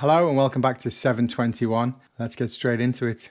Hello and welcome back to 721. Let's get straight into it.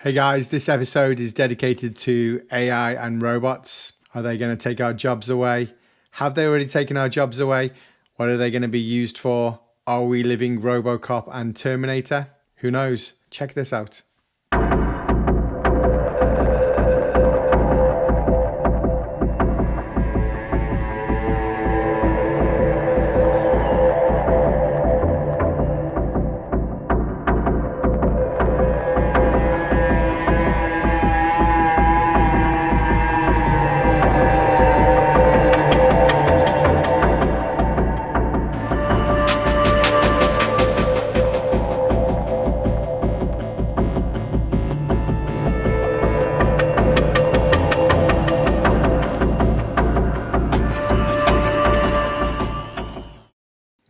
Hey guys, this episode is dedicated to AI and robots. Are they going to take our jobs away? Have they already taken our jobs away? What are they going to be used for? Are we living RoboCop and Terminator? Who knows? Check this out.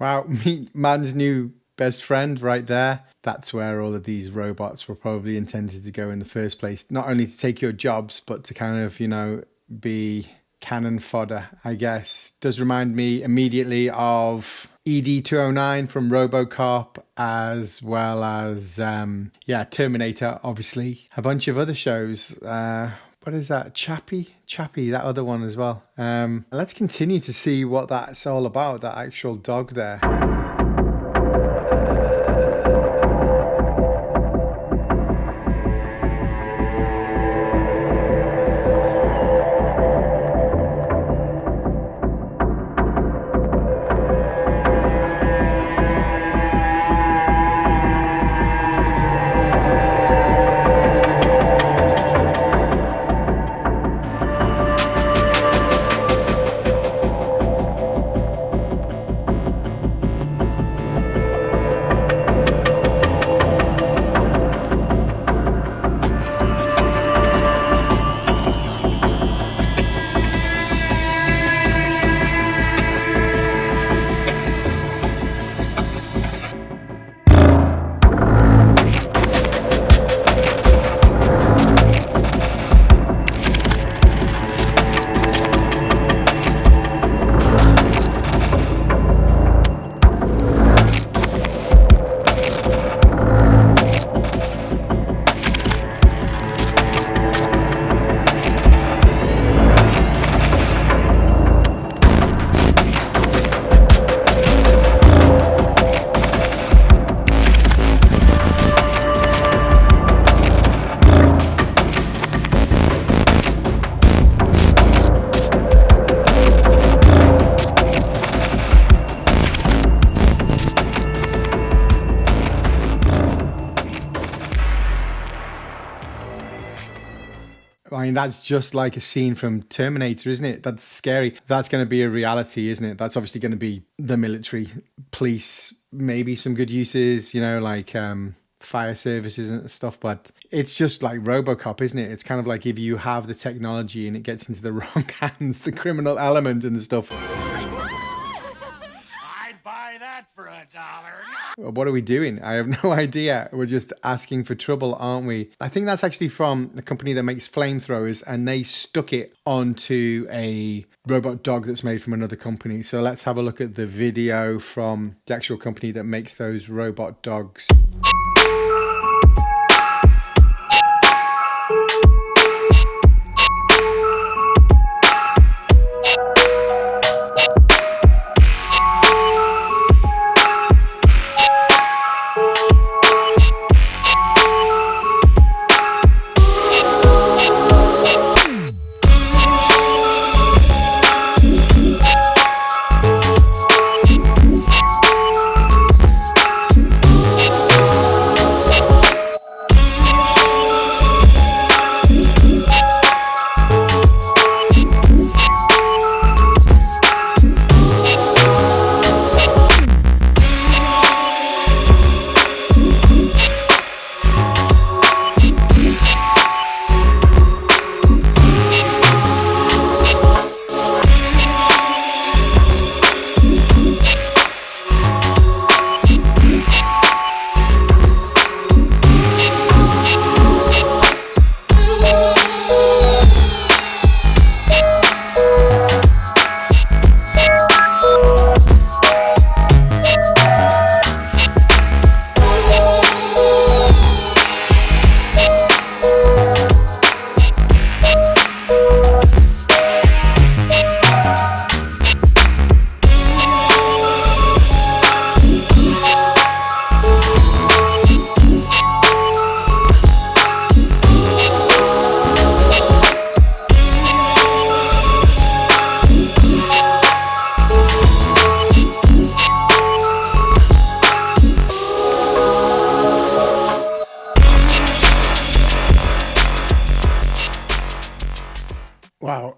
Wow, meet man's new best friend right there. That's where all of these robots were probably intended to go in the first place. Not only to take your jobs, but to kind of, be cannon fodder, I guess. Does remind me immediately of ED209 from RoboCop, as well as, Terminator, obviously. A bunch of other shows. What is that? Chappie, that other one as well. Let's continue to see what that's all about, that actual dog there. I mean, that's just like a scene from Terminator, isn't it? That's scary. That's going to be a reality, isn't it? That's obviously going to be the military, police, maybe some good uses, like fire services and stuff. But it's just like RoboCop, isn't it? It's kind of like if you have the technology and it gets into the wrong hands, the criminal element and stuff. I'd buy that for $1. What are we doing? I have no idea. We're just asking for trouble, aren't we? I think that's actually from a company that makes flamethrowers, and they stuck it onto a robot dog that's made from another company. So let's have a look at the video from the actual company that makes those robot dogs.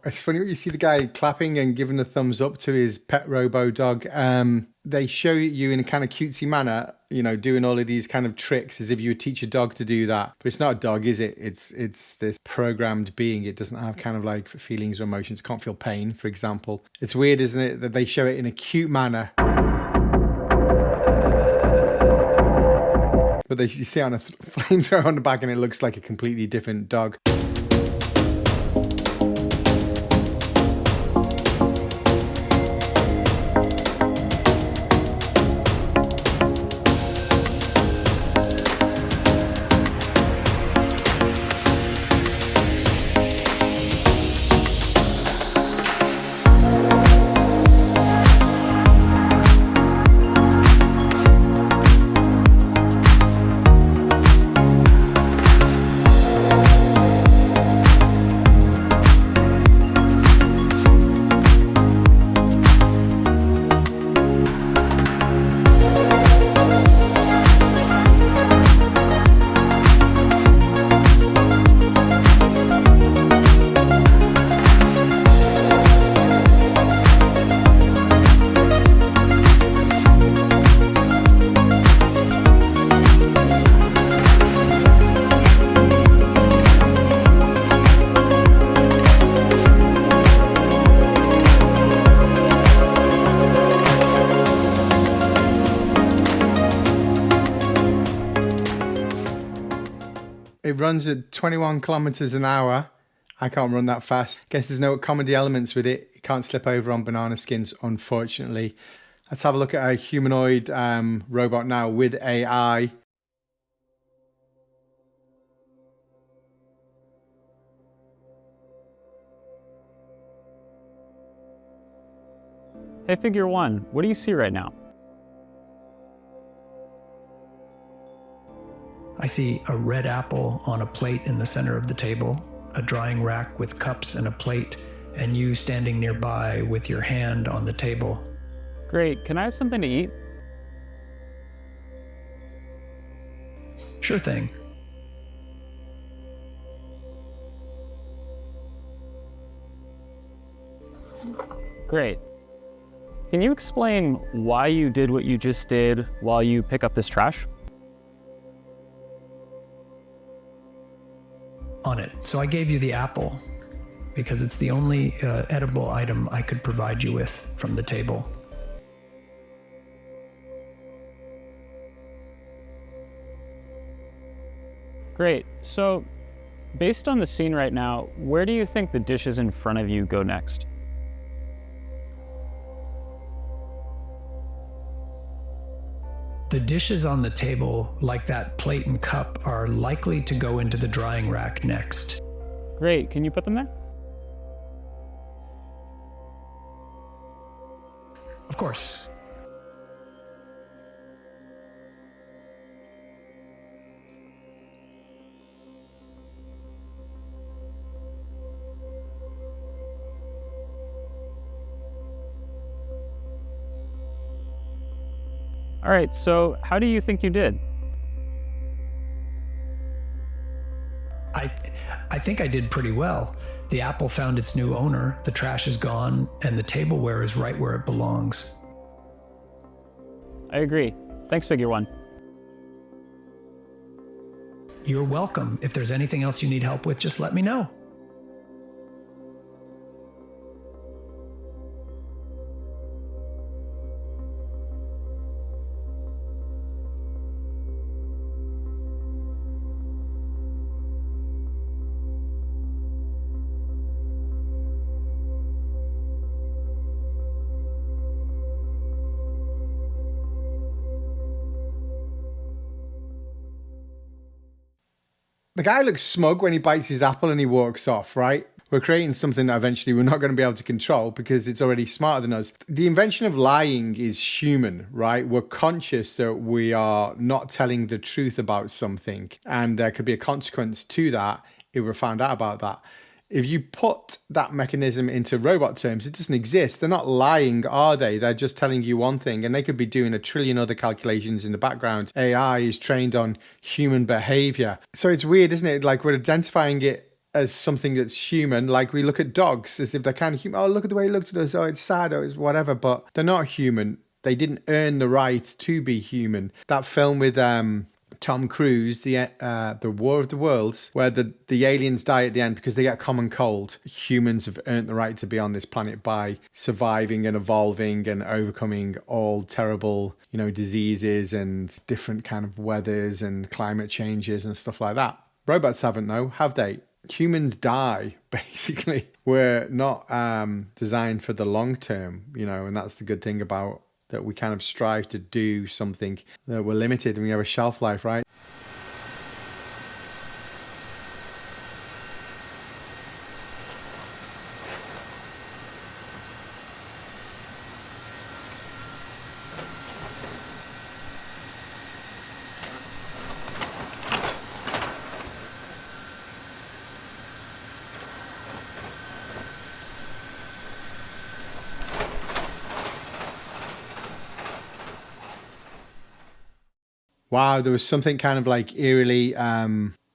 It's funny when you see the guy clapping and giving a thumbs up to his pet robo dog. They show you in a kind of cutesy manner, you know, doing all of these kind of tricks as if you would teach a dog to do that. But it's not a dog, is it? It's this programmed being. It doesn't have kind of like feelings or emotions. Can't feel pain, for example. It's weird, isn't it, that they show it in a cute manner. But you see on a flamethrower on the back and it looks like a completely different dog. It runs at 21 kilometers an hour. I can't run that fast. Guess there's no comedy elements with it. It can't slip over on banana skins, unfortunately. Let's have a look at a humanoid robot now with AI. Hey, Figure One, what do you see right now? I see a red apple on a plate in the center of the table, a drying rack with cups and a plate, and you standing nearby with your hand on the table. Great, can I have something to eat? Sure thing. Great. Can you explain why you did what you just did while you pick up this trash? On it. So I gave you the apple because it's the only edible item I could provide you with from the table. Great. So, based on the scene right now, where do you think the dishes in front of you go next? The dishes on the table, like that plate and cup, are likely to go into the drying rack next. Great. Can you put them there? Of course. All right, so how do you think you did? I think I did pretty well. The apple found its new owner, the trash is gone, and the tableware is right where it belongs. I agree. Thanks, Figure One. You're welcome. If there's anything else you need help with, just let me know. The guy looks smug when he bites his apple and he walks off, right? We're creating something that eventually we're not going to be able to control because it's already smarter than us. The invention of lying is human, right? We're conscious that we are not telling the truth about something, and there could be a consequence to that if we're found out about that. If you put that mechanism into robot terms, it doesn't exist. They're not lying, are they? They're just telling you one thing, and they could be doing a trillion other calculations in the background. AI is trained on human behavior. So it's weird, isn't it? Like, we're identifying it as something that's human. Like we look at dogs as if they're kind of human. Oh, look at the way he looked at us. Oh, it's sad. Oh, it's whatever. But they're not human. They didn't earn the right to be human. That film with Tom Cruise, the War of the Worlds, where the aliens die at the end because they get a common cold. Humans have earned the right to be on this planet by surviving and evolving and overcoming all terrible, diseases and different kind of weathers and climate changes and stuff like that. Robots haven't, though, have they? Humans die, basically. We're not designed for the long term, and that's the good thing about that we kind of strive to do something that we're limited and we have a shelf life, right? Wow, there was something kind of like eerily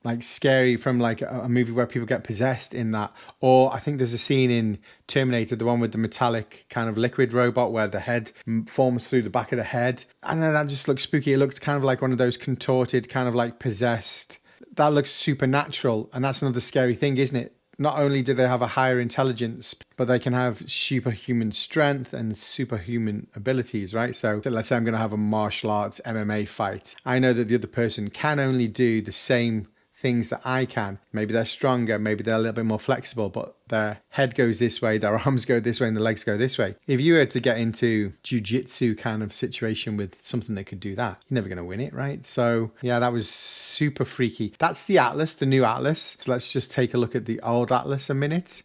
like scary from like a movie where people get possessed in that. Or I think there's a scene in Terminator, the one with the metallic kind of liquid robot where the head forms through the back of the head. And then that just looks spooky. It looked kind of like one of those contorted, kind of like possessed. That looks supernatural. And that's another scary thing, isn't it? Not only do they have a higher intelligence, but they can have superhuman strength and superhuman abilities, right? So let's say I'm going to have a martial arts MMA fight. I know that the other person can only do the same things that I can. Maybe they're stronger, maybe they're a little bit more flexible, but their head goes this way, their arms go this way, and the legs go this way. If you were to get into jiu-jitsu kind of situation with something that could do that, you're never going to win it, right? So yeah, that was super freaky. That's the Atlas, the new Atlas. So let's just take a look at the old Atlas a minute.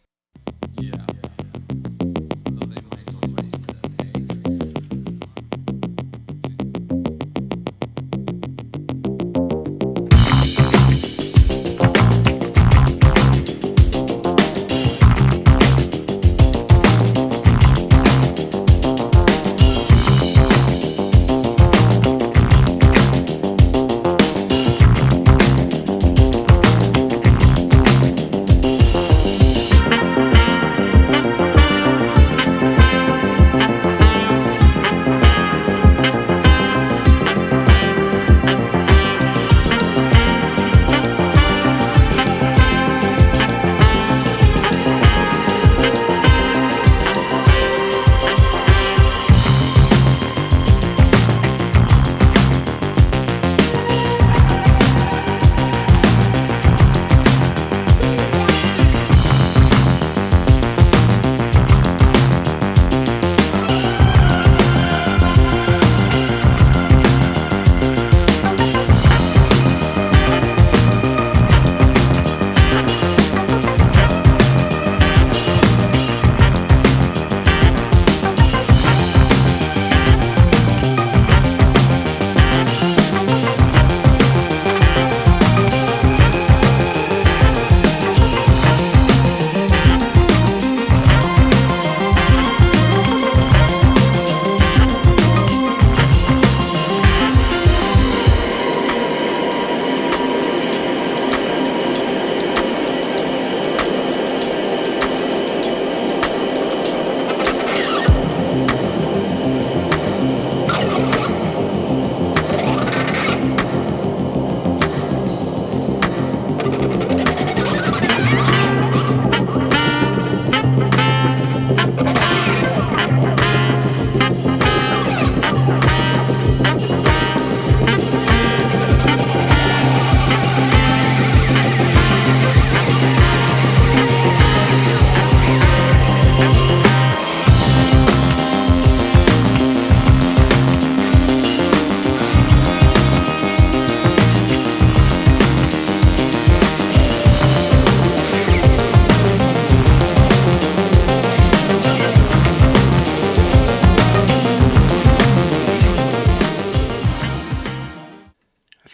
Yeah.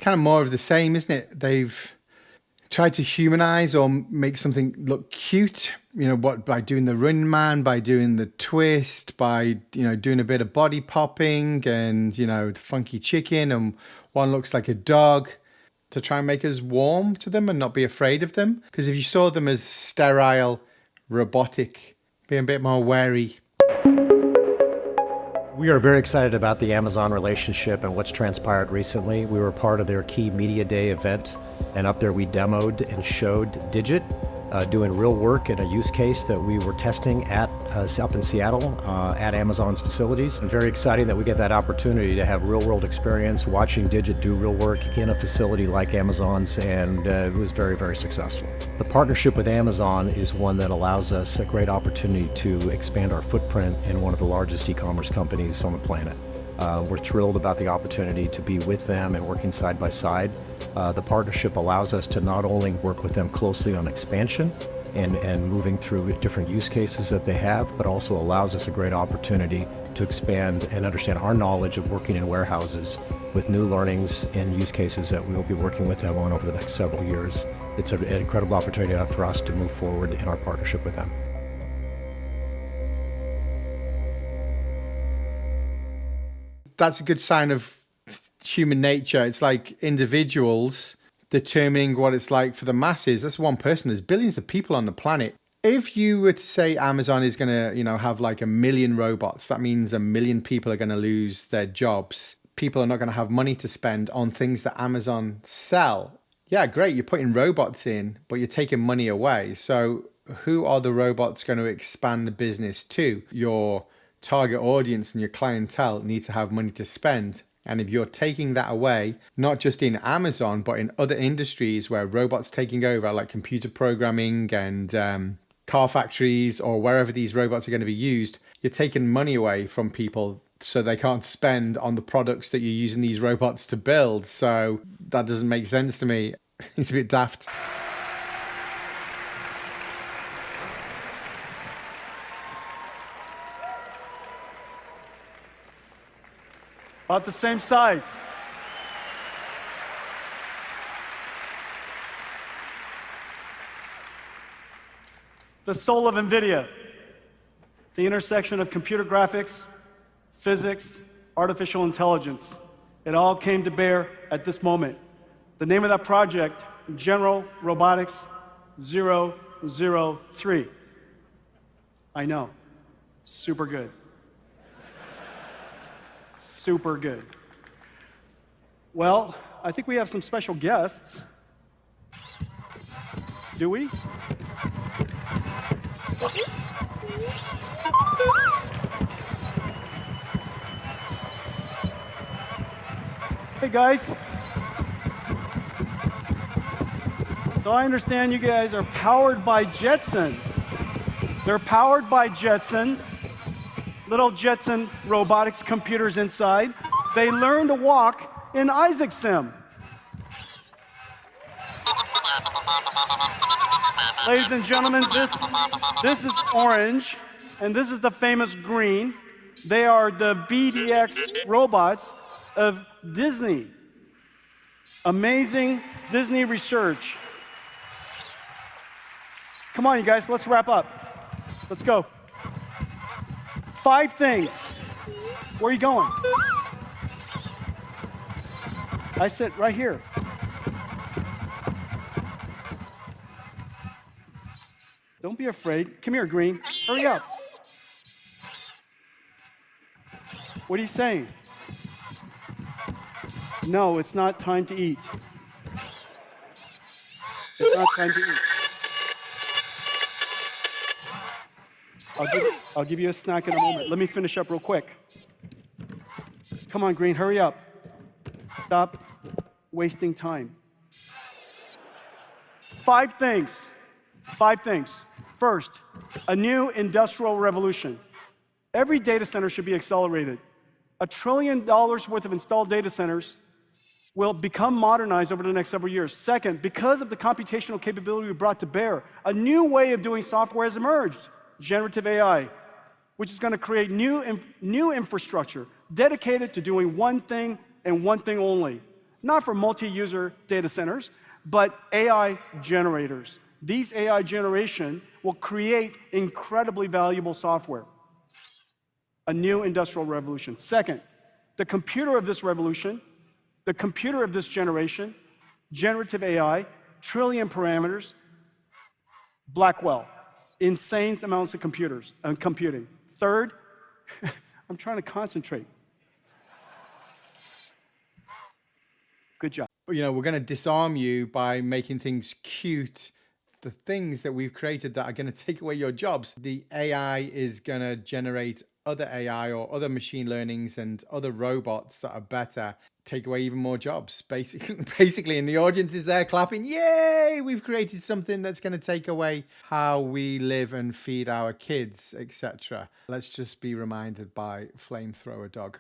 Kind of more of the same, isn't it? They've tried to humanize or make something look cute, by doing the Run Man, by doing the twist, by, doing a bit of body popping and, the funky chicken, and one looks like a dog. to try and make us warm to them and not be afraid of them? Because if you saw them as sterile, robotic, be a bit more wary. We are very excited about the Amazon relationship and what's transpired recently. We were part of their key Media Day event, and up there we demoed and showed Digit doing real work in a use case that we were testing at up in Seattle at Amazon's facilities. And very exciting that we get that opportunity to have real world experience watching Digit do real work in a facility like Amazon's, and it was very, very successful. The partnership with Amazon is one that allows us a great opportunity to expand our footprint in one of the largest e-commerce companies on the planet. We're thrilled about the opportunity to be with them and working side by side. The partnership allows us to not only work with them closely on expansion and moving through different use cases that they have, but also allows us a great opportunity to expand and understand our knowledge of working in warehouses with new learnings and use cases that we will be working with them on over the next several years. It's an incredible opportunity for us to move forward in our partnership with them. That's a good sign of human nature. It's like individuals determining what it's like for the masses. That's one person. There's billions of people on the planet. If you were to say Amazon is going to, have like 1 million robots, that means 1 million people are going to lose their jobs. People are not going to have money to spend on things that Amazon sell. Yeah, great. You're putting robots in, but you're taking money away. So who are the robots going to expand the business to? Your target audience and your clientele need to have money to spend. And if you're taking that away, not just in Amazon, but in other industries where robots taking over, like computer programming and car factories or wherever these robots are going to be used, you're taking money away from people so they can't spend on the products that you're using these robots to build. So that doesn't make sense to me. It's a bit daft. About the same size. The soul of Nvidia, the intersection of computer graphics, physics, artificial intelligence. It all came to bear at this moment. The name of that project, General Robotics 003. I know, super good. Super good. Well, I think we have some special guests. Do we? Hey guys. So I understand you guys are powered by Jetson. They're powered by Jetsons. Little Jetson robotics computers inside. They learn to walk in Isaac Sim. Ladies and gentlemen, this is orange, and this is the famous green. They are the BDX robots of Disney. Amazing Disney research. Come on, you guys, let's wrap up. Let's go. 5 things. Where are you going? I sit right here. Don't be afraid. Come here, Green. Hurry up. What are you saying? No, it's not time to eat. It's not time to eat. I'll give you a snack in a moment. Let me finish up real quick. Come on, Green, hurry up. Stop wasting time. 5 things. 5 things. First, a new industrial revolution. Every data center should be accelerated. $1 trillion worth of installed data centers will become modernized over the next several years. Second, because of the computational capability we brought to bear, a new way of doing software has emerged. Generative AI, which is going to create new infrastructure dedicated to doing one thing and one thing only. Not for multi-user data centers, but AI generators. These AI generation will create incredibly valuable software. A new industrial revolution. Second, the computer of this revolution, the computer of this generation, generative AI, trillion parameters, Blackwell, insane amounts of computing. Third, I'm trying to concentrate. Good job. You know, we're going to disarm you by making things cute. The things that we've created that are going to take away your jobs. The AI is going to generate other AI or other machine learnings and other robots that are better, take away even more jobs. Basically, and the audience is there clapping. Yay! We've created something that's going to take away how we live and feed our kids, etc. Let's just be reminded by Flamethrower Dog.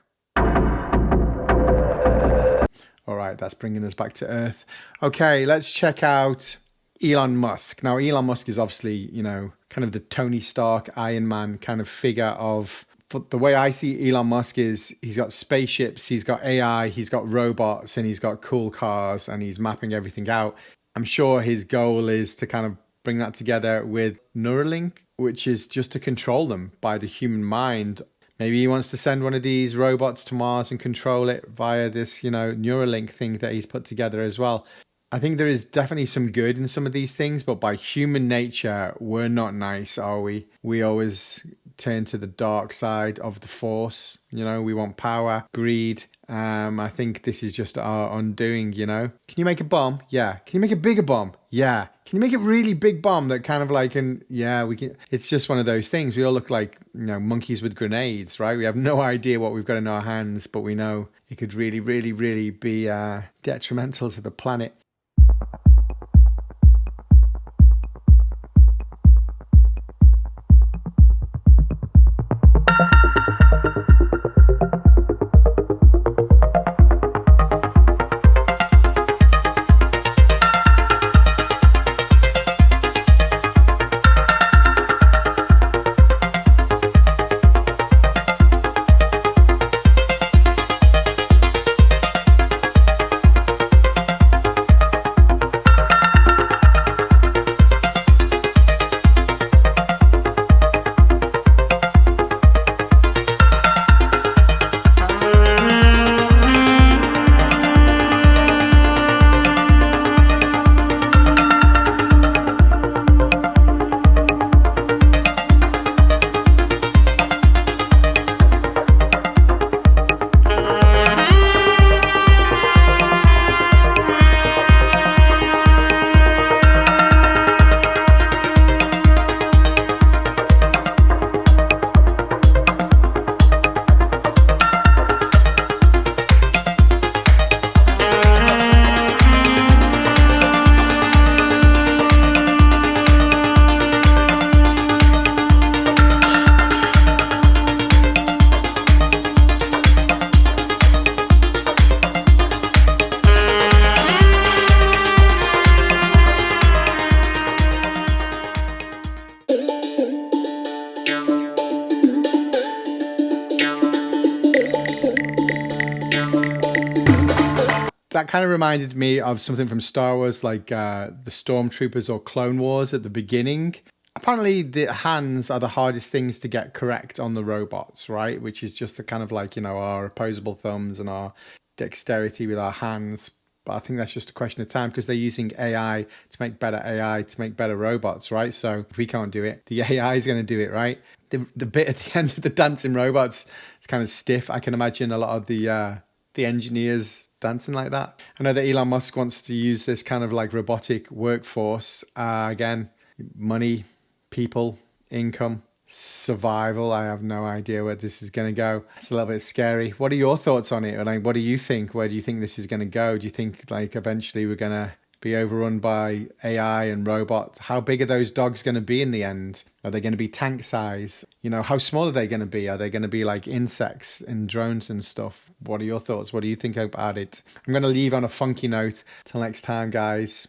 All right, that's bringing us back to Earth. Okay, let's check out Elon Musk. Now, Elon Musk is obviously, you know, kind of the Tony Stark, Iron Man kind of figure of, the way I see Elon Musk is he's got spaceships, he's got AI, he's got robots, and he's got cool cars, and he's mapping everything out. I'm sure his goal is to kind of bring that together with Neuralink, which is just to control them by the human mind. Maybe he wants to send one of these robots to Mars and control it via this, you know, Neuralink thing that he's put together as well. I think there is definitely some good in some of these things, but by human nature, we're not nice, are we? We always turn to the dark side of the force. You know, we want power, greed. I think this is just our undoing, you know? Can you make a bomb? Yeah. Can you make a bigger bomb? Yeah. Can you make a really big bomb that kind of like, yeah, we can. It's just one of those things. We all look like, you know, monkeys with grenades, right? We have no idea what we've got in our hands, but we know it could really, really, really be detrimental to the planet. That kind of reminded me of something from Star Wars, like the Stormtroopers or Clone Wars at the beginning. Apparently, the hands are the hardest things to get correct on the robots, right? Which is just the kind of like, you know, our opposable thumbs and our dexterity with our hands. But I think that's just a question of time because they're using AI to make better AI, to make better robots, right? So if we can't do it, the AI is going to do it, right? The bit at the end of the dancing robots, it's kind of stiff. I can imagine a lot of the engineers dancing like that. I know that Elon Musk wants to use this kind of like robotic workforce. Again, money, people, income, survival. I have no idea where this is going to go. It's a little bit scary. What are your thoughts on it? Like, what do you think? Where do you think this is going to go? Do you think like eventually we're going to be overrun by AI and robots? How big are those dogs going to be in the end? Are they going to be tank size? You know, how small are they going to be? Are they going to be like insects and drones and stuff? What are your thoughts? What do you think about it? I'm going to leave on a funky note. Till next time, guys.